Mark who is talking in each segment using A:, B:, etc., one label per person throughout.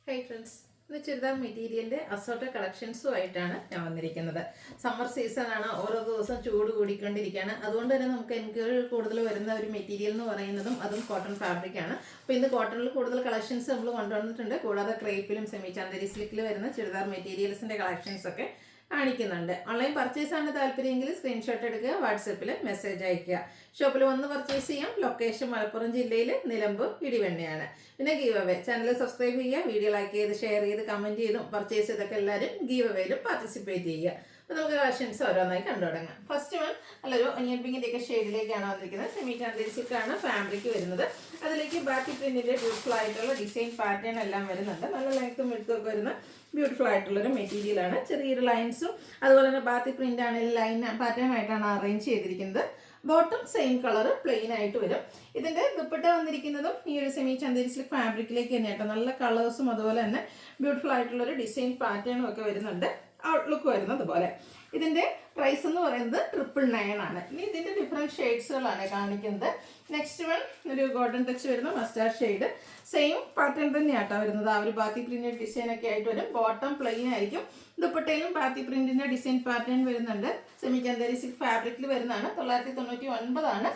A: Hi friends, ഇന്ന് ചുരിദാർ മെറ്റീരിയലിൻ്റെ assault കളക്ഷൻസുമായിട്ടാണ് ഞാൻ വന്നിരിക്കുന്നത്. സമ്മർ സീസണാണ്, ഓരോ ദിവസം ചൂട് കൂടിക്കൊണ്ടിരിക്കുകയാണ്. അതുകൊണ്ട് തന്നെ നമുക്ക് എനിക്ക് കൂടുതൽ വരുന്ന ഒരു മെറ്റീരിയൽ എന്ന് പറയുന്നതും അതും കോട്ടൺ ഫാബ്രിക്കാണ്. അപ്പോൾ ഇന്ന് കോട്ടണിൽ കൂടുതൽ കളക്ഷൻസ് നമ്മൾ കൊണ്ടുവന്നിട്ടുണ്ട്. കൂടാതെ ക്രേപ്പിലും സെമി ചാന്തരി സിൽക്കിൽ വരുന്ന ചുരിദാർ മെറ്റീരിയൽസിൻ്റെ കളക്ഷൻസൊക്കെ കാണിക്കുന്നുണ്ട്. ഓൺലൈൻ പർച്ചേസ് ആണ് താല്പര്യമെങ്കിൽ സ്ക്രീൻഷോട്ട് എടുക്കുക, വാട്സപ്പിൽ മെസ്സേജ് അയയ്ക്കുക. ഷോപ്പിൽ വന്ന് പർച്ചേസ് ചെയ്യാം. ലൊക്കേഷൻ മലപ്പുറം ജില്ലയിൽ നിലമ്പൂർ ഇടിവെണ്ണയാണ്. പിന്നെ ഗീവ് അവേ ചാനൽ സബ്സ്ക്രൈബ് ചെയ്യുക, വീഡിയോ ലൈക്ക് ചെയ്ത് ഷെയർ ചെയ്ത് കമൻറ്റ് ചെയ്തും പർച്ചേസ് ചെയ്തൊക്കെ എല്ലാവരും ഗീവ് അവേയിലും പാർട്ടിസിപ്പേറ്റ് ചെയ്യുക. അപ്പോൾ നമുക്ക് കളക്ഷൻസ് ഓരോന്നായി കണ്ടു തുടങ്ങാം. ഫസ്റ്റ് വൺ നല്ലൊരു ഒനിയൻ പിങ്കിൻ്റെയൊക്കെ ഷെയ്ഡിലേക്കാണ് വന്നിരിക്കുന്നത്. സെമി ചാന്തരി സിൽക്കാണ് ഫാബ്രിക് വരുന്നത്. അതിലേക്ക് ബാക്കി പ്രിന്റിൻ്റെ ബ്യൂട്ടിഫുൾ ആയിട്ടുള്ള ഡിസൈൻ പാറ്റേൺ എല്ലാം വരുന്നുണ്ട്. നല്ല ലെങ്ത്തും എടുത്തൊക്കെ വരുന്ന ബ്യൂട്ടിഫുൾ ആയിട്ടുള്ളൊരു മെറ്റീരിയലാണ്. ചെറിയൊരു ലൈൻസും അതുപോലെ തന്നെ ബാത്തി പ്രിൻ്റ് ആണെങ്കിൽ ലൈൻ പാറ്റേൺ ആയിട്ടാണ് അറേഞ്ച് ചെയ്തിരിക്കുന്നത്. ബോട്ടം സെയിം കളർ പ്ലെയിൻ ആയിട്ട് വരും. ഇതിൻ്റെ ദുപ്പട്ട വന്നിരിക്കുന്നതും ഈ ഒരു സെമി ചന്തരി സിൽക്ക് ഫാബ്രിക്കിലേക്ക് തന്നെ കേട്ടോ. നല്ല കളേഴ്സും അതുപോലെ തന്നെ ബ്യൂട്ടിഫുൾ ആയിട്ടുള്ളൊരു ഡിസൈൻ പാറ്റേണും ഒക്കെ വരുന്നുണ്ട്. ഔട്ട്ലുക്ക് വരുന്നത് പോലെ. ഇതിൻ്റെ പ്രൈസ് എന്ന് പറയുന്നത് 999 ആണ്. ഇനി ഇതിൻ്റെ ഡിഫറെൻറ്റ് ഷെയ്ഡ്സുകളാണ് കാണിക്കുന്നത്. നെക്സ്റ്റ് വൺ ഒരു ഗോൾഡൻ ടച്ച് വരുന്ന മസ്റ്റാർഡ് ഷെയ്ഡ്. സെയിം പാറ്റേൺ തന്നെയാട്ടോ വരുന്നത്. ആ ഒരു ബാത്തി പ്രിന്റഡ് ഡിസൈൻ ഒക്കെ ആയിട്ട് വരും. ബോട്ടം പ്ലെയിൻ ആയിരിക്കും. ദുപ്പട്ടയിലും ബാത്തി പ്രിന്റിൻ്റെ ഡിസൈൻ പാറ്റേൺ വരുന്നുണ്ട്. സെമി ചന്തരി സിൽക്ക് ഫാബ്രിക്കിൽ വരുന്നതാണ്. 999 ആണ്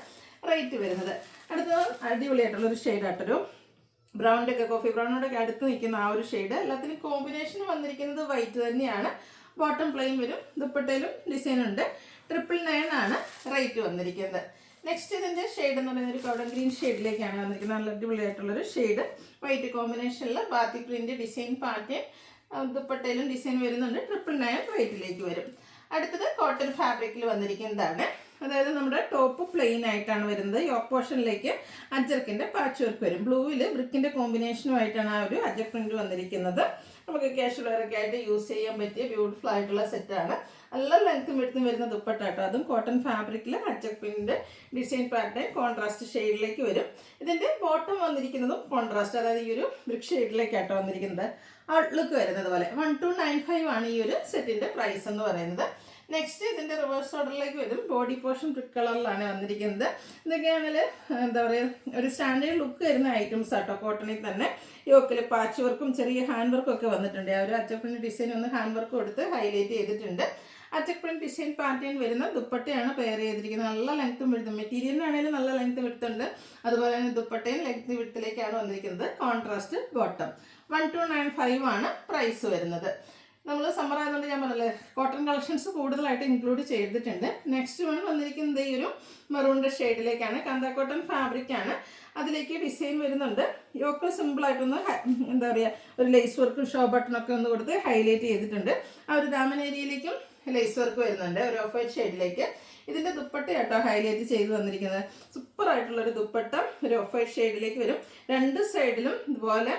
A: റേറ്റ് വരുന്നത്. അടുത്തത് അടിപൊളിയായിട്ടുള്ളൊരു ഷെയ്ഡായിട്ടൊരു ബ്രൗണിൻ്റെ ഒക്കെ കോഫി ബ്രൗണിൻ്റെ ഒക്കെ അടുത്ത് നിൽക്കുന്ന ആ ഒരു ഷെയ്ഡ്. എല്ലാത്തിനും കോമ്പിനേഷൻ വന്നിരിക്കുന്നത് വൈറ്റ് തന്നെയാണ്. ബോട്ടം പ്ലെയിൻ വരും. ദുപ്പട്ടയിലും ഡിസൈൻ ഉണ്ട്. 999 ആണ് റേറ്റ് വന്നിരിക്കുന്നത്. നെക്സ്റ്റ് ഇതിൻ്റെ ഷെയ്ഡ് എന്ന് പറയുന്നത് ഒരു കോടൻ ഗ്രീൻ ഷെയ്ഡിലേക്കാണ് വന്നിരിക്കുന്നത്. നല്ല അടിപൊളിയായിട്ടുള്ളൊരു ഷെയ്ഡ്. വൈറ്റ് കോമ്പിനേഷനിൽ ബാത്തി പ്രിൻ്റ് ഡിസൈൻ പാറ്റേൺ ദുപ്പട്ടയിലും ഡിസൈൻ വരുന്നുണ്ട്. 999 റേറ്റിലേക്ക് വരും. അടുത്തത് കോട്ടൺ ഫാബ്രിക്കിൽ വന്നിരിക്കുന്നതാണ്. അതായത് നമ്മുടെ ടോപ്പ് പ്ലെയിൻ ആയിട്ടാണ് വരുന്നത്. യോക്ക് പോർഷനിലേക്ക് അജർക്കിൻ്റെ പാച്ച് വർക്ക് വരും. ബ്ലൂവിൽ ബ്രിക്കിൻ്റെ കോമ്പിനേഷനുമായിട്ടാണ് ആ ഒരു അജർ പ്രിന്റ് വന്നിരിക്കുന്നത്. നമുക്ക് കാഷ്വൽ വെയറൊക്കെ ആയിട്ട് യൂസ് ചെയ്യാൻ പറ്റിയ ബ്യൂട്ടിഫുൾ ആയിട്ടുള്ള സെറ്റാണ്. നല്ല ലെങ്ത്തും എടുത്തും വരുന്ന ദുപ്പട്ട കേട്ടോ. അതും കോട്ടൺ ഫാബ്രിക്കിൽ അജർ പ്രിന്റ് ഡിസൈൻ പാറ്റേൺ കോൺട്രാസ്റ്റ് ഷെയ്ഡിലേക്ക് വരും. ഇതിൻ്റെ ബോട്ടം വന്നിരിക്കുന്നതും കോൺട്രാസ്റ്റ്, അതായത് ഈ ഒരു ബ്രിക്ക് ഷെയ്ഡിലേക്കാട്ടോ വന്നിരിക്കുന്നത്. ഔട്ട്ലുക്ക് വരുന്നത് പോലെ. 1295 ആണ് ഈ ഒരു സെറ്റിൻ്റെ പ്രൈസ് എന്ന് പറയുന്നത്. നെക്സ്റ്റ് ഇതിൻ്റെ റിവേഴ്സ് ഓർഡറിലേക്ക് വരും. ബോഡി പോർഷൻ ബ്രിക്ക് കളറിലാണ് വന്നിരിക്കുന്നത്. ഇതൊക്കെയാണെങ്കിൽ എന്താ പറയുക, ഒരു സ്റ്റാൻഡേർഡ് ലുക്ക് വരുന്ന ഐറ്റംസ് ആട്ടോ. കോട്ടണിൽ തന്നെ യോക്കിൽ പാച്ച് വർക്കും ചെറിയ ഹാൻഡ് വർക്കും ഒക്കെ വന്നിട്ടുണ്ട്. ആ ഒരു അച്ചക് പ്രിന്റ് ഡിസൈൻ ഒന്ന് ഹാൻഡ് വർക്ക് കൊടുത്ത് ഹൈലൈറ്റ് ചെയ്തിട്ടുണ്ട്. അച്ചക് പ്രിന്റ് ഡിസൈൻ പാറ്റേൺ വരുന്ന ദുപ്പട്ടയാണ് പെയർ ചെയ്തിരിക്കുന്നത്. നല്ല ലെങ്ത്തും വിടുത്തും, മെറ്റീരിയലിനാണെങ്കിലും നല്ല ലെങ്ത്ത് വിടുത്തുണ്ട്. അതുപോലെ തന്നെ ദുപ്പട്ടയും ലെങ്ത്ത് വിടുത്തിലേക്കാണ് വന്നിരിക്കുന്നത്. Contrast bottom. 1295 ആണ് പ്രൈസ് വരുന്നത്. നമ്മൾ സമ്മർ ആയതുകൊണ്ട് ഞാൻ പറഞ്ഞല്ലേ കോട്ടൺ കളക്ഷൻസ് കൂടുതലായിട്ട് ഇൻക്ലൂഡ് ചെയ്തിട്ടുണ്ട്. നെക്സ്റ്റ് വൺ വന്നിരിക്കുന്നത് ഈ ഒരു മെറൂണിൻ്റെ ഷെയ്ഡിലേക്കാണ്. കാന്ത കോട്ടൺ ഫാബ്രിക്കാണ്. അതിലേക്ക് ഡിസൈൻ വരുന്നുണ്ട്. യോക്ക് സിമ്പിളായിട്ടൊന്ന് എന്താ പറയുക, ഒരു ലേസ് വർക്കും ഷോ ബട്ടണൊക്കെ ഒന്ന് കൊടുത്ത് ഹൈലൈറ്റ് ചെയ്തിട്ടുണ്ട്. ആ ഒരു ദാമൻ ഏരിയയിലേക്കും ലേസ് വർക്ക് വരുന്നുണ്ട്, ഒരു ഓഫ് വൈറ്റ് ഷെയ്ഡിലേക്ക്. ഇതിൻ്റെ ദുപ്പട്ട കേട്ടോ ഹൈലൈറ്റ് ചെയ്ത് വന്നിരിക്കുന്നത്. സൂപ്പറായിട്ടുള്ളൊരു ദുപ്പട്ട ഒരു ഓഫ് വൈറ്റ് ഷെയ്ഡിലേക്ക് വരും. രണ്ട് സൈഡിലും ഇതുപോലെ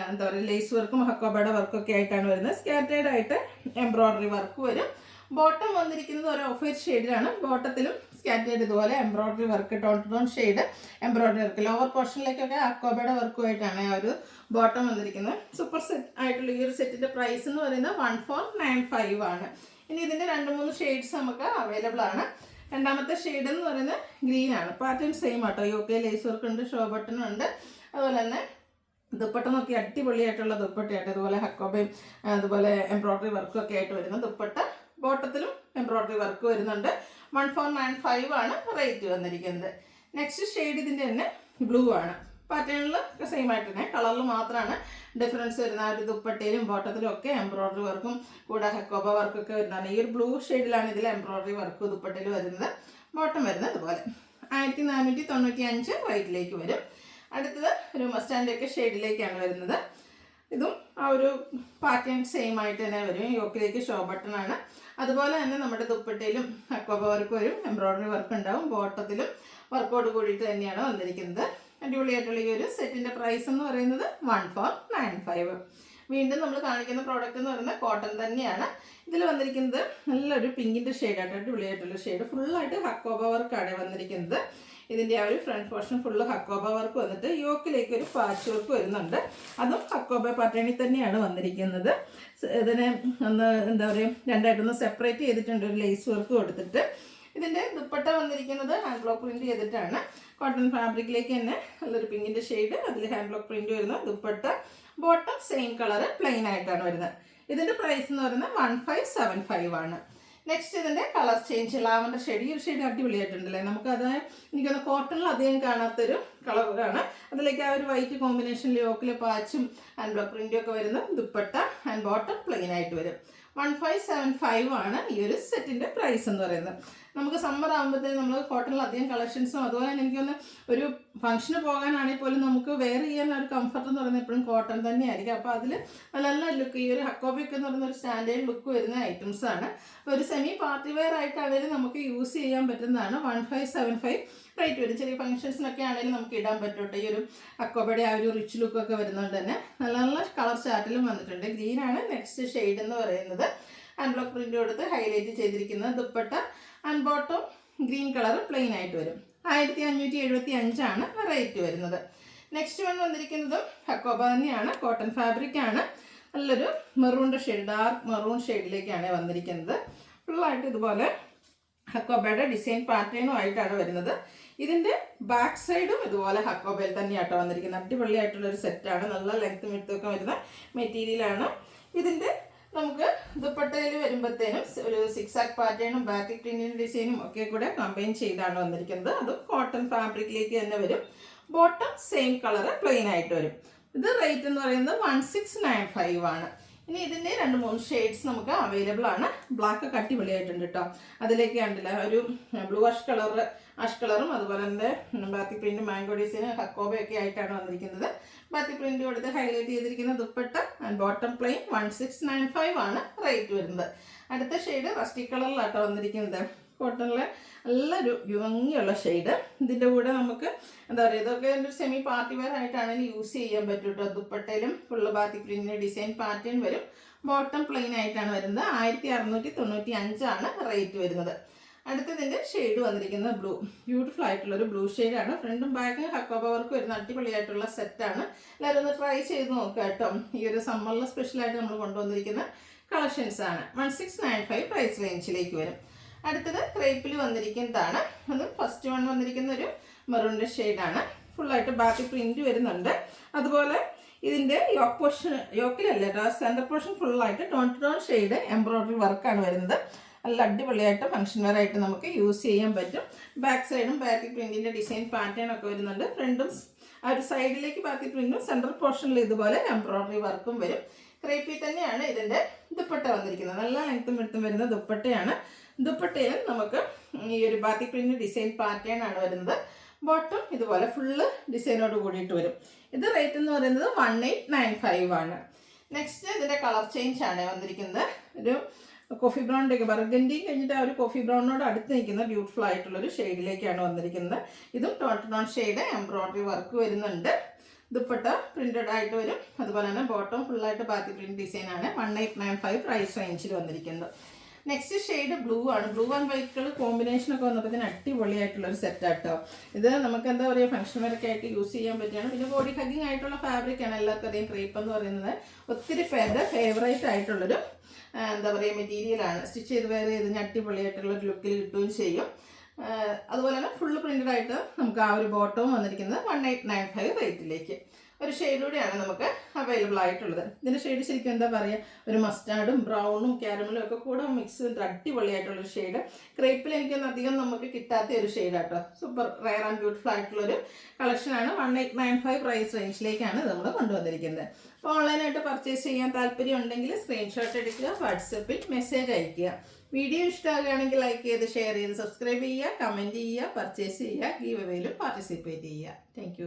A: എന്താ പറയുക ലേസ് വർക്കും ഹക്കോബയുടെ വർക്കൊക്കെ ആയിട്ടാണ് വരുന്നത്. സ്കാറ്റേഡ് ആയിട്ട് എംബ്രോയ്ഡറി വർക്ക് വരും. ബോട്ടം വന്നിരിക്കുന്നത് ഒരു ഓഫ് വൈറ്റ് ഷെയ്ഡിലാണ്. ബോട്ടത്തിലും സ്കാറ്റേഡ് ഇതുപോലെ embroidery work, tone to tone shade embroidery work. Lower പോർഷനിലേക്കൊക്കെ അക്കോബയുടെ വർക്കുമായിട്ടാണ് ആ ഒരു ബോട്ടം വന്നിരിക്കുന്നത്. സൂപ്പർ സെറ്റ് ആയിട്ടുള്ള ഈ ഒരു സെറ്റിൻ്റെ പ്രൈസ് എന്ന് പറയുന്നത് 1495 ആണ്. ഇനി ഇതിൻ്റെ 2-3 ഷെയ്ഡ്സ് നമുക്ക് അവൈലബിൾ ആണ്. രണ്ടാമത്തെ ഷെയ്ഡ് എന്ന് പറയുന്നത് ഗ്രീൻ ആണ്. പാറ്റേൺ സെയിം ആട്ടോ. യോക്കെ ലേസ് വർക്ക് ഉണ്ട്, ഷോ ബട്ടണും ഉണ്ട്. അതുപോലെ തന്നെ ദുപ്പട്ട നോക്കി അടിപൊളിയായിട്ടുള്ള ദുപ്പട്ടയായിട്ട് ഇതുപോലെ ഹക്കോബയും അതുപോലെ എംബ്രോയ്ഡറി വർക്കും ഒക്കെ ആയിട്ട് വരുന്ന ദുപ്പട്ട. ബോട്ടത്തിലും എംബ്രോയ്ഡറി വർക്ക് വരുന്നുണ്ട്. 1495 ആണ് റേറ്റ് വന്നിരിക്കുന്നത്. നെക്സ്റ്റ് ഷെയ്ഡ് ഇതിൻ്റെ തന്നെ ബ്ലൂ ആണ്. പാറ്റേണിൽ സെയിം ആയിട്ട് തന്നെ, കളറിൽ മാത്രമാണ് ഡിഫറൻസ് വരുന്ന. ആ ഒരു ദുപ്പട്ടയിലും ബോട്ടത്തിലും ഒക്കെ എംബ്രോയ്ഡറി വർക്കും കൂടെ ഹക്കോബ വർക്കൊക്കെ വരുന്നതാണ്. ഈ ഒരു ബ്ലൂ ഷെയ്ഡിലാണ് ഇതിൽ എംബ്രോയ്ഡറി വർക്ക് ദുപ്പട്ടയിൽ വരുന്നത്. ബോട്ടം വരുന്നത് ഇതുപോലെ 1495 റേറ്റിലേക്ക് വരും. അടുത്തത് ഒരു മസ്റ്റാൻഡൊക്കെ ഷെയ്ഡിലേക്കാണ് വരുന്നത്. ഇതും ആ ഒരു പാറ്റേൺ സെയിം ആയിട്ട് തന്നെ വരും. യോക്കിലേക്ക് ഷോ ബട്ടണാണ്. അതുപോലെ തന്നെ നമ്മുടെ ദുപ്പട്ടയിലും ഹക്കോബ വർക്ക് വരും, എംബ്രോയ്ഡറി വർക്ക് ഉണ്ടാവും. ബോട്ടത്തിലും വർക്കോട് കൂടിയിട്ട് തന്നെയാണ് വന്നിരിക്കുന്നത്. അടിപൊളിയായിട്ടുള്ള ഈ ഒരു സെറ്റിൻ്റെ പ്രൈസ് എന്ന് പറയുന്നത് 1495. വീണ്ടും നമ്മൾ കാണിക്കുന്ന പ്രോഡക്റ്റ് എന്ന് പറയുന്നത് കോട്ടൺ തന്നെയാണ്. ഇതിൽ വന്നിരിക്കുന്നത് നല്ലൊരു പിങ്കിൻ്റെ ഷെയ്ഡായിട്ട് അടിപൊളിയായിട്ടുള്ള ഷെയ്ഡ്. ഫുള്ളായിട്ട് ഹക്കോബ വർക്കാണ് വന്നിരിക്കുന്നത്. ഇതിൻ്റെ ആ ഒരു front portion full Hakoba work വന്നിട്ട് യോക്കിലേക്ക് ഒരു പാച്ച് വർക്ക് വരുന്നുണ്ട്. അതും ഹക്കോബ പാറ്റേണിൽ തന്നെയാണ് വന്നിരിക്കുന്നത്. ഇതിനെ ഒന്ന് എന്താ പറയുക, രണ്ടായിട്ടൊന്ന് സെപ്പറേറ്റ് ചെയ്തിട്ടുണ്ട്, ഒരു ലേസ് വർക്ക് കൊടുത്തിട്ട്. ഇതിൻ്റെ ദുപ്പട്ട വന്നിരിക്കുന്നത് ഹാൻഡ് ബ്ലോക്ക് പ്രിൻറ്റ് ചെയ്തിട്ടാണ്. കോട്ടൺ ഫാബ്രിക്കിലേക്ക് തന്നെ നല്ലൊരു പിങ്കിൻ്റെ ഷെയ്ഡ്, അതിൽ ഹാൻഡ് ബ്ലോക്ക് പ്രിൻറ്റ് വരുന്ന dupatta. Bottom same colour plain ആയിട്ടാണ് വരുന്നത്. ഇതിൻ്റെ പ്രൈസ് എന്ന് പറയുന്നത് 1575 ആണ്. നെക്സ്റ്റ് ഇതിൻ്റെ കളർ ചേഞ്ച്, ലാവൻഡർ ഷെയ്ഡ്. ഈ ഒരു ഷെയ്ഡ് അടിപൊളിയായിട്ടുണ്ടല്ലേ, നമുക്കത് എനിക്കൊന്ന് കോട്ടണിൽ അധികം കാണാത്തൊരു കളറാണ്. അതിലേക്ക് ആ ഒരു വൈറ്റ് കോമ്പിനേഷനിൽ യോക്കിലെ പാച്ചും ഹാൻഡ് ബ്ലോക്ക് പ്രിൻറ്റും ഒക്കെ വരുന്ന ദുപ്പട്ട ആൻഡ് ബോട്ടം പ്ലെയിൻ ആയിട്ട് വരും. 1575 ആണ് ഈ ഒരു സെറ്റിൻ്റെ പ്രൈസ് എന്ന് പറയുന്നത്. നമുക്ക് സമ്മർ ആകുമ്പോഴത്തേക്കും നമ്മൾ കോട്ടണിൽ അധികം കളക്ഷൻസും, അതുപോലെ തന്നെ എനിക്കൊന്ന് ഒരു ഫംഗ്ഷന് പോകാനാണെങ്കിൽ പോലും നമുക്ക് വെയർ ചെയ്യാൻ ഒരു കംഫർട്ട് എന്ന് പറയുന്നത് എപ്പോഴും കോട്ടൺ തന്നെയായിരിക്കും. അപ്പോൾ അതിൽ നല്ല ലുക്ക്, ഈ ഒരു ഹക്കോബിക്ക് എന്ന് പറയുന്ന ഒരു സ്റ്റാൻഡേർഡ് ലുക്ക് വരുന്ന ഐറ്റംസ് ആണ്. അപ്പോൾ ഒരു സെമി പാർട്ടി വെയർ ആയിട്ടാണെങ്കിലും നമുക്ക് യൂസ് ചെയ്യാൻ പറ്റുന്നതാണ്. 1575 റേറ്റ് വരും. ചെറിയ ഫംഗ്ഷൻസിനൊക്കെ ആണെങ്കിലും നമുക്ക് ഇടാൻ പറ്റട്ടെ. ഈ ഒരു അക്കോബയുടെ ആ ഒരു റിച്ച് ലുക്കൊക്കെ വരുന്നതുകൊണ്ട് തന്നെ നല്ല നല്ല കളർ ചാർട്ടിലും വന്നിട്ടുണ്ട്. ഗ്രീനാണ് നെക്സ്റ്റ് ഷെയ്ഡ് എന്ന് പറയുന്നത്. ഹാൻഡ് ബ്ലോക്ക് പ്രിൻ്റ് കൊടുത്ത് ഹൈലൈറ്റ് ചെയ്തിരിക്കുന്നത് dupatta and bottom green colour plain ആയിട്ട് വരും. 1575 ആണ് റേറ്റ് വരുന്നത്. നെക്സ്റ്റ് വൺ വന്നിരിക്കുന്നതും ഹക്കോബ തന്നെയാണ്, കോട്ടൺ ഫാബ്രിക് ആണ്. നല്ലൊരു മെറൂണിൻ്റെ ഷെയ്ഡ്, ഡാർക്ക് മെറൂൺ ഷെയ്ഡിലേക്കാണ് വന്നിരിക്കുന്നത്. ഫുള്ളായിട്ട് ഇതുപോലെ ഹക്കോബയുടെ ഡിസൈൻ പാറ്റേണും ആയിട്ടാണ് വരുന്നത്. ഇതിൻ്റെ ബാക്ക് സൈഡും ഇതുപോലെ ഹക്കോബയിൽ തന്നെയാട്ടോ വന്നിരിക്കുന്നത്. അടിപൊളിയായിട്ടുള്ളൊരു സെറ്റാണ്. നല്ല ലെങ്ത്തും വിഡ്ത്തുമൊക്കെ വരുന്ന മെറ്റീരിയലാണ്. ഇതിൻ്റെ നമുക്ക് ദുപ്പട്ടയിൽ വരുമ്പോഴത്തേനും ഒരു സിക്സാക് പാറ്റേണും ബാറ്റിക് പ്രിന്റിൻ്റെ ഡിസൈനും ഒക്കെ കൂടെ കമ്പൈൻ ചെയ്താണ് വന്നിരിക്കുന്നത്. അതും കോട്ടൺ ഫാബ്രിക്കിലേക്ക് തന്നെ വരും. ബോട്ടം സെയിം കളർ പ്ലെയിൻ ആയിട്ട് വരും. ഇത് റേറ്റ് എന്ന് പറയുന്നത് 1695 ആണ്. ഇനി ഇതിൻ്റെ 2-3 ഷെയ്ഡ്സ് നമുക്ക് അവൈലബിൾ ആണ്. ബ്ലാക്ക് ഒക്കെ അടിപൊളിയായിട്ടുണ്ട് കേട്ടോ. അതിലേക്ക് കണ്ടില്ല ഒരു ബ്ലൂ ആഷ് കളറും അതുപോലെ തന്നെ ബാത്തിക് പ്രിന്റ് മാംഗോ ഡിസൈന് ഹക്കോബയൊക്കെ ആയിട്ടാണ് വന്നിരിക്കുന്നത്. ബാത്തിക് പ്രിന്റ് കൊടുത്ത് ഹൈലൈറ്റ് ചെയ്തിരിക്കുന്ന ദുപ്പട്ട ആൻഡ് ബോട്ടം പ്ലെയിൻ 1695 ആണ് റേറ്റ് വരുന്നത്. അടുത്ത ഷെയ്ഡ് റസ്റ്റി കളറിലാട്ടോ വന്നിരിക്കുന്നത്. കോട്ടണിലെ നല്ലൊരു ഭംഗിയുള്ള ഷെയ്ഡ്. ഇതിൻ്റെ കൂടെ നമുക്ക് എന്താ പറയുക, ഇതൊക്കെ ഒരു സെമി പാർട്ടി വെയർ ആയിട്ടാണെങ്കിൽ യൂസ് ചെയ്യാൻ പറ്റും കേട്ടോ. ദുപ്പട്ടയിലും ഫുള്ള് ബാത്തിക് പ്രിന്റിൻ്റെ ഡിസൈൻ പാറ്റേൺ വരും. ബോട്ടം പ്ലെയിൻ ആയിട്ടാണ് വരുന്നത്. 1695 ആണ് റേറ്റ് വരുന്നത്. അടുത്തതിൻ്റെ ഷെയ്ഡ് വന്നിരിക്കുന്നത് ബ്ലൂ, ബ്യൂട്ടിഫുൾ ആയിട്ടുള്ളൊരു ബ്ലൂ ഷെയ്ഡാണ്. ഫ്രണ്ടും ബാക്കും ഹക്കോബ വർക്ക് വരുന്ന അടിപൊളിയായിട്ടുള്ള സെറ്റാണ്. എല്ലാവരും ഒന്ന് ട്രൈ ചെയ്ത് നോക്കുക കേട്ടോ. ഈ ഒരു സമ്മറിൽ സ്പെഷ്യലായിട്ട് നമ്മൾ കൊണ്ടുവന്നിരിക്കുന്ന കളക്ഷൻസ് ആണ്. 1695 പ്രൈസ് റേഞ്ചിലേക്ക് വരും. അടുത്തത് ക്രേപ്പിൽ വന്നിരിക്കുന്നതാണ്. അത് ഫസ്റ്റ് വൺ വന്നിരിക്കുന്ന ഒരു മെറൂണിൻ്റെ ഷെയ്ഡാണ്. ഫുള്ളായിട്ട് ബാക്കി പ്രിന്റ് വരുന്നുണ്ട്. അതുപോലെ ഇതിൻ്റെ യോക്കിലല്ല സെൻറ്റർ പോർഷൻ ഫുള്ളായിട്ട് tone to tone shade embroidery വർക്കാണ് വരുന്നത്. നല്ല അടിപൊളിയായിട്ട് ഫംഗ്ഷൻ വെയർ ആയിട്ട് നമുക്ക് യൂസ് ചെയ്യാൻ പറ്റും. ബാക്ക് സൈഡും ബാക്കി പ്രിന്റിൻ്റെ ഡിസൈൻ പാറ്റേൺ ഒക്കെ വരുന്നുണ്ട്. ഫ്രണ്ടും ആ ഒരു സൈഡിലേക്ക് ബാക്കി പ്രിന്റും സെൻട്രൽ പോർഷനിൽ ഇതുപോലെ എംബ്രോയ്ഡറി വർക്കും വരും. ക്രേപ്പിൽ തന്നെയാണ് ഇതിൻ്റെ ദുപ്പട്ട വന്നിരിക്കുന്നത്. നല്ല ലെങ്ത്തും എടുത്തും വരുന്ന ദുപ്പട്ടയാണ്. ദുപ്പട്ടയിൽ നമുക്ക് ഈ ഒരു ബാത്തിക് പ്രിന്റ് ഡിസൈൻ പാറ്റേൺ ആണ് വരുന്നത്. ബോട്ടം ഇതുപോലെ ഫുള്ള് ഡിസൈനോട് കൂടിയിട്ട് വരും. ഇത് റേറ്റ് എന്ന് പറയുന്നത് 1895 ആണ്. നെക്സ്റ്റ് ഇതിൻ്റെ കളർ ചേഞ്ച് ആണ് വന്നിരിക്കുന്നത്. ഒരു കോഫി ബ്രൗണിൻ്റെ ഒക്കെ ബർഗൻഡി കഴിഞ്ഞിട്ട് ആ ഒരു കോഫി ബ്രൗണിനോട് അടുത്ത് നിൽക്കുന്ന ബ്യൂട്ടിഫുൾ ആയിട്ടുള്ളൊരു ഷെയ്ഡിലേക്കാണ് വന്നിരിക്കുന്നത്. ഇതും tone to tone shade embroidery work വരുന്നുണ്ട്. ദുപ്പട്ട പ്രിന്റഡ് ആയിട്ട് വരും. അതുപോലെ തന്നെ ബോട്ടം ഫുള്ളായിട്ട് ബാത്തി പ്രിന്റ് ഡിസൈൻ ആണ്. 1895 പ്രൈസ് റേഞ്ചിൽ വന്നിരിക്കുന്നത്. നെക്സ്റ്റ് ഷെയ്ഡ് ബ്ലൂ ആണ്. ബ്ലൂ ആൻഡ് വൈറ്റ് കളർ കോമ്പിനേഷനൊക്കെ വന്നപ്പോഴത്തേന് അടിപൊളിയായിട്ടുള്ളൊരു സെറ്റാട്ടോ. ഇത് നമുക്ക് എന്താ പറയുക, ഫംഗ്ഷൻ വെയറൊക്കെ ആയിട്ട് യൂസ് ചെയ്യാൻ പറ്റുകയാണ്. പിന്നെ ബോഡി ഹഗ്ഗിങ് ആയിട്ടുള്ള ഫാബ്രിക്കാണ്. എല്ലാവർക്കും അറിയാം ക്രേപ്പ് എന്ന് പറയുന്നത് ഒത്തിരി പേരുടെ ഫേവറേറ്റ് ആയിട്ടുള്ളൊരു എന്താ പറയുക മെറ്റീരിയലാണ്. സ്റ്റിച്ച് ചെയ്ത് വെയർ ചെയ്ത് അടിപൊളിയായിട്ടുള്ളൊരു ലുക്കിൽ കിട്ടുകയും ചെയ്യും. അതുപോലെ തന്നെ ഫുള്ള് പ്രിന്റഡ് ആയിട്ട് നമുക്ക് ആ ഒരു ബോട്ടവും വന്നിരിക്കുന്നത് 1895 റേറ്റിലേക്ക്. ഒരു ഷെയ്ഡ് കൂടിയാണ് നമുക്ക് അവൈലബിൾ ആയിട്ടുള്ളത്. ഇതിൻ്റെ ഷെയ്ഡ് ശരിക്കും എന്താ പറയുക, ഒരു മസ്റ്റാർഡും ബ്രൗണും ക്യാരമലും ഒക്കെ കൂടെ മിക്സ് ചെയ്തിട്ട് അടിപൊളിയായിട്ടുള്ളൊരു ഷെയ്ഡ്. ക്രേപ്പിൽ എനിക്കൊന്നും അധികം നമുക്ക് കിട്ടാത്ത ഒരു ഷെയ്ഡാട്ടോ. സൂപ്പർ റയർ ആൻഡ് ബ്യൂട്ടിഫുൾ ആയിട്ടുള്ളൊരു കളക്ഷനാണ്. 1895 പ്രൈസ് റേഞ്ചിലേക്കാണ് നമ്മൾ കൊണ്ടുവന്നിരിക്കുന്നത്. അപ്പോൾ ഓൺലൈനായിട്ട് പർച്ചേസ് ചെയ്യാൻ താല്പര്യം ഉണ്ടെങ്കിൽ സ്ക്രീൻഷോട്ട് എടുക്കുക, വാട്സപ്പിൽ മെസ്സേജ് അയയ്ക്കുക. വീഡിയോ ഇഷ്ടമാകുകയാണെങ്കിൽ ലൈക്ക് ചെയ്ത് ഷെയർ ചെയ്ത് സബ്സ്ക്രൈബ് ചെയ്യുക, കമൻറ്റ് ചെയ്യുക, പർച്ചേസ് ചെയ്യുക, ഗീവ് അവേയിലും പാർട്ടിസിപ്പേറ്റ് ചെയ്യുക. താങ്ക്